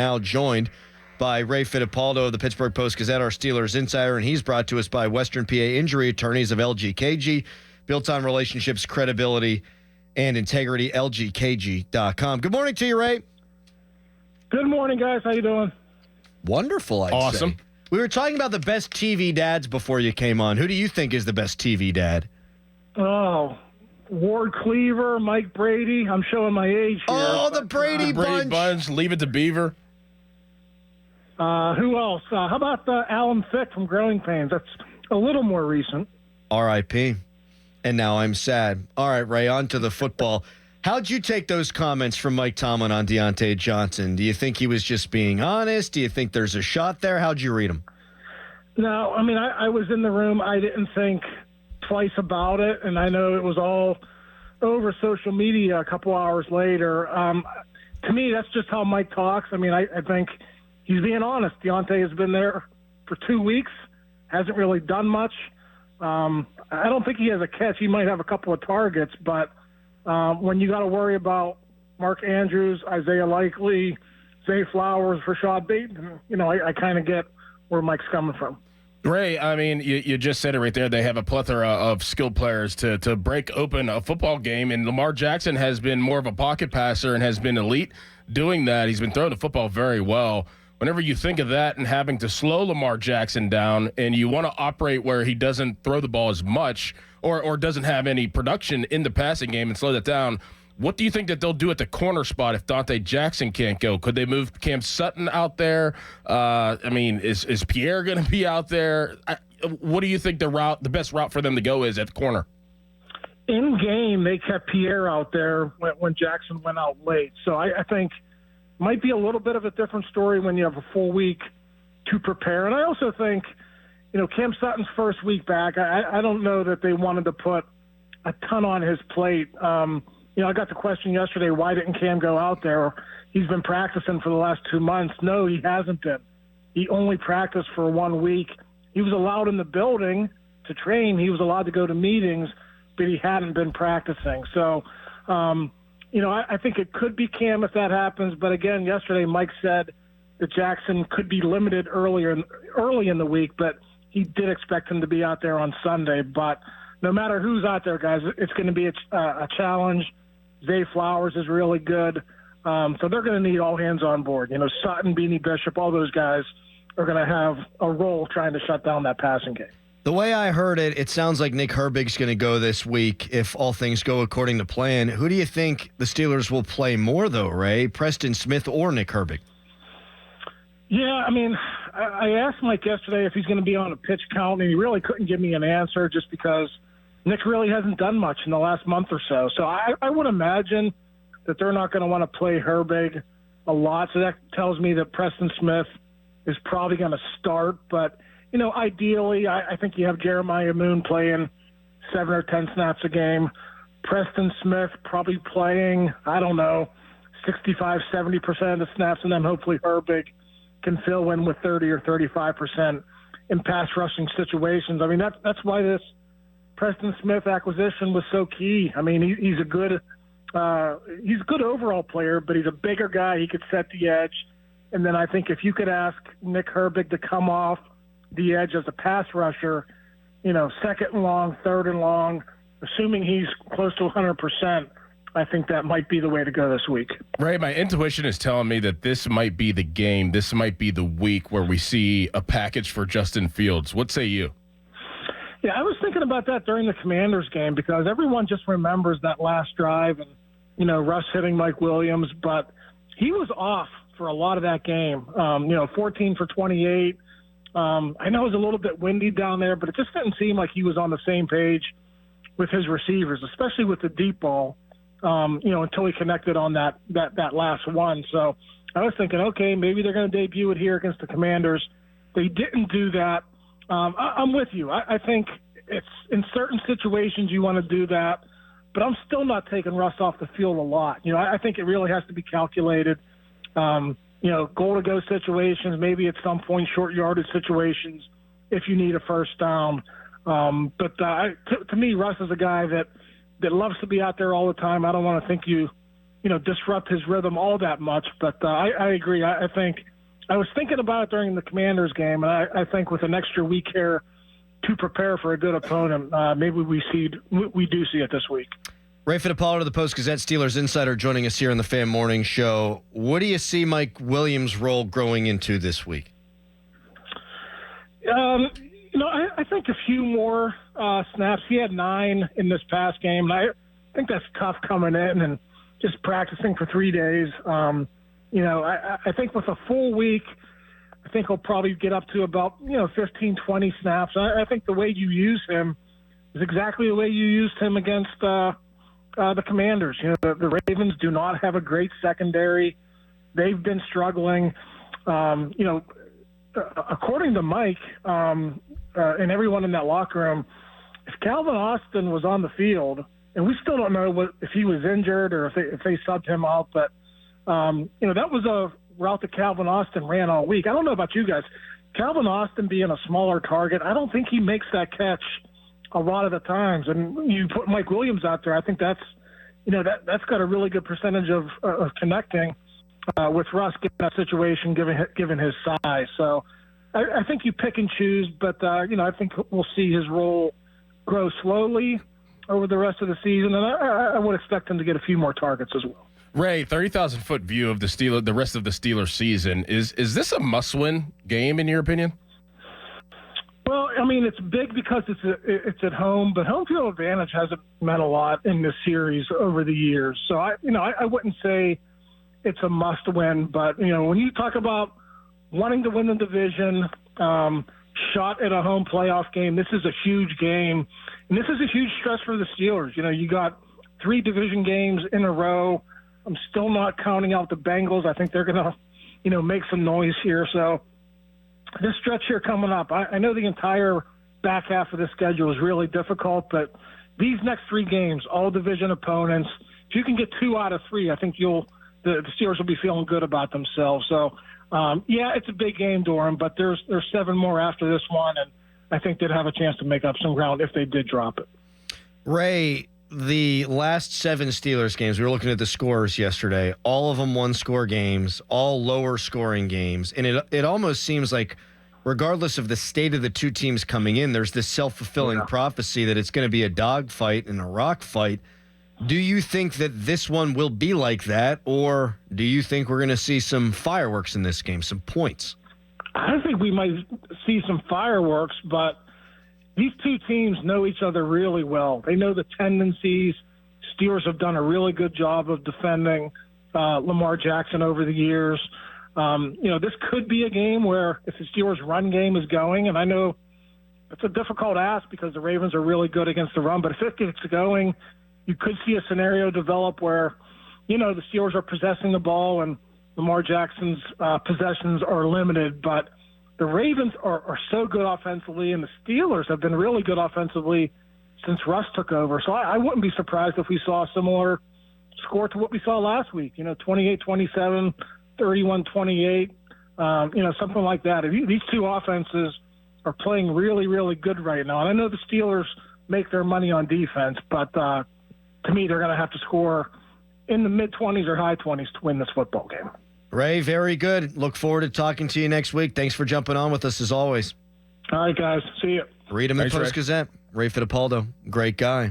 Now joined by Ray Fittipaldo of the Pittsburgh Post-Gazette, our Steelers insider, and he's brought to us by Western PA Injury Attorneys of LGKG, built on relationships, credibility, and integrity, lgkg.com. Good morning to you, Ray. Good morning, guys. How you doing? Wonderful, I'd say. We were talking about the best TV dads before you came on. Who do you think is the best TV dad? Oh, Ward Cleaver, Mike Brady. I'm showing my age here. Oh, the Brady bunch. Leave it to Beaver. Who else? How about Alan Thicke from Growing Pains? That's a little more recent. R.I.P. And now I'm sad. All right, Ray, on to the football. How'd you take those comments from Mike Tomlin on Deontay Johnson? Do you think he was just being honest? Do you think there's a shot there? How'd you read him? No, I mean, I was in the room. I didn't think twice about it, and I know it was all over social media a couple hours later. To me, that's just how Mike talks. I mean, I think he's being honest. Deontay has been there for 2 weeks, hasn't really done much. I don't think he has a catch. He might have a couple of targets, but when you got to worry about Mark Andrews, Isaiah Likely, Zay Flowers, Rashad Bateman, I kind of get where Mike's coming from. Ray, I mean, you just said it right there. They have a plethora of skilled players to break open a football game, and Lamar Jackson has been more of a pocket passer and has been elite doing that. He's been throwing the football very well. Whenever you think of that and having to slow Lamar Jackson down and you want to operate where he doesn't throw the ball as much or doesn't have any production in the passing game and slow that down, what do you think that they'll do at the corner spot if Dante Jackson can't go? Could they move Cam Sutton out there? Is Pierre going to be out there? What do you think the best route for them to go is at the corner? In game, they kept Pierre out there when Jackson went out late. So I think might be a little bit of a different story when you have a full week to prepare. And I also think, Cam Sutton's first week back, I don't know that they wanted to put a ton on his plate. I got the question yesterday, why didn't Cam go out there? He's been practicing for the last 2 months. No, he hasn't been. He only practiced for 1 week. He was allowed in the building to train. He was allowed to go to meetings, but he hadn't been practicing. So, I think it could be Cam if that happens. But again, yesterday Mike said that Jackson could be limited early in the week, but he did expect him to be out there on Sunday. But no matter who's out there, guys, it's going to be a challenge. Zay Flowers is really good. So they're going to need all hands on board. Sutton, Beanie Bishop, all those guys are going to have a role trying to shut down that passing game. The way I heard it, it sounds like Nick Herbig's going to go this week if all things go according to plan. Who do you think the Steelers will play more, though, Ray? Preston Smith or Nick Herbig? Yeah, I mean, I asked Mike yesterday if he's going to be on a pitch count, and he really couldn't give me an answer just because Nick really hasn't done much in the last month or so. So I would imagine that they're not going to want to play Herbig a lot. So that tells me that Preston Smith is probably going to start. But, ideally, I think you have Jeremiah Moon playing 7 or 10 snaps a game. Preston Smith probably playing, 65, 70% of the snaps, and then hopefully Herbig can fill in with 30 or 35% in pass rushing situations. I mean, that's why this Preston Smith acquisition was so key. I mean, he's a good overall player, but he's a bigger guy. He could set the edge. And then I think if you could ask Nick Herbig to come off the edge as a pass rusher, second and long, third and long, assuming he's close to 100%, I think that might be the way to go this week. Ray, my intuition is telling me that this might be the game. This might be the week where we see a package for Justin Fields. What say you? Yeah, I was thinking about that during the Commanders game because everyone just remembers that last drive and, Russ hitting Mike Williams, but he was off for a lot of that game. 14 for 28. I know it was a little bit windy down there, but it just didn't seem like he was on the same page with his receivers, especially with the deep ball, until he connected on that last one. So I was thinking, okay, maybe they're going to debut it here against the Commanders. They didn't do that. I'm with you. I think it's in certain situations you want to do that, but I'm still not taking Russ off the field a lot. I think it really has to be calculated. Goal-to-go situations, maybe at some point short yardage situations if you need a first down. But to me, Russ is a guy that loves to be out there all the time. I don't want to think you disrupt his rhythm all that much. But I agree. I think I was thinking about it during the Commanders game, and I think with an extra week here to prepare for a good opponent, maybe we do see it this week. Ray Fittipaldo of the Post-Gazette, Steelers insider, joining us here on the Fan Morning Show. What do you see Mike Williams' role growing into this week? I think a few more snaps. He had 9 in this past game, and I think that's tough coming in and just practicing for 3 days. I think with a full week, I think he'll probably get up to about 15, 20 snaps. I think the way you use him is exactly the way you used him against the Commanders. The Ravens do not have a great secondary. They've been struggling. According to Mike and everyone in that locker room, if Calvin Austin was on the field, and we still don't know if he was injured or if they subbed him out, but that was a route that Calvin Austin ran all week. I don't know about you guys. Calvin Austin being a smaller target, I don't think he makes that catch a lot of the times. And you put Mike Williams out there, I think that's got a really good percentage of connecting with Russ given that situation, given his size. So I think you pick and choose, but I think we'll see his role grow slowly over the rest of the season, and I would expect him to get a few more targets as well. Ray, 30,000-foot view of the rest of the Steelers season. Is this a must-win game in your opinion? Well, I mean, it's big because it's at home, but home field advantage hasn't meant a lot in this series over the years. So I wouldn't say it's a must-win, but when you talk about wanting to win the division, shot at a home playoff game, this is a huge game, and this is a huge stress for the Steelers. You got 3 division games in a row. I'm still not counting out the Bengals. I think they're going to, make some noise here. So this stretch here coming up, I know the entire back half of the schedule is really difficult, but these next 3 games, all division opponents, if you can get 2 out of 3, I think the Steelers will be feeling good about themselves. So, it's a big game, Dorin, but there's 7 more after this one, and I think they'd have a chance to make up some ground if they did drop it. Ray, the last 7 Steelers games, we were looking at the scores yesterday, all of them one-score games, all lower-scoring games, and it almost seems like regardless of the state of the 2 teams coming in, there's this self-fulfilling prophecy that it's going to be a dogfight and a rock fight. Do you think that this one will be like that, or do you think we're going to see some fireworks in this game, some points? I think we might see some fireworks, but these 2 teams know each other really well. They know the tendencies. Steelers have done a really good job of defending Lamar Jackson over the years. This could be a game where if the Steelers' run game is going, and I know it's a difficult ask because the Ravens are really good against the run, but if it gets going, you could see a scenario develop where, the Steelers are possessing the ball and Lamar Jackson's possessions are limited, but the Ravens are so good offensively, and the Steelers have been really good offensively since Russ took over. So I wouldn't be surprised if we saw a similar score to what we saw last week, 28-27, 31-28, something like that. These 2 offenses are playing really, really good right now. And I know the Steelers make their money on defense, but to me, they're going to have to score in the mid-20s or high 20s to win this football game. Ray, very good. Look forward to talking to you next week. Thanks for jumping on with us as always. All right, guys. See you. Read him in the Post-Gazette. Ray Fittipaldo, great guy.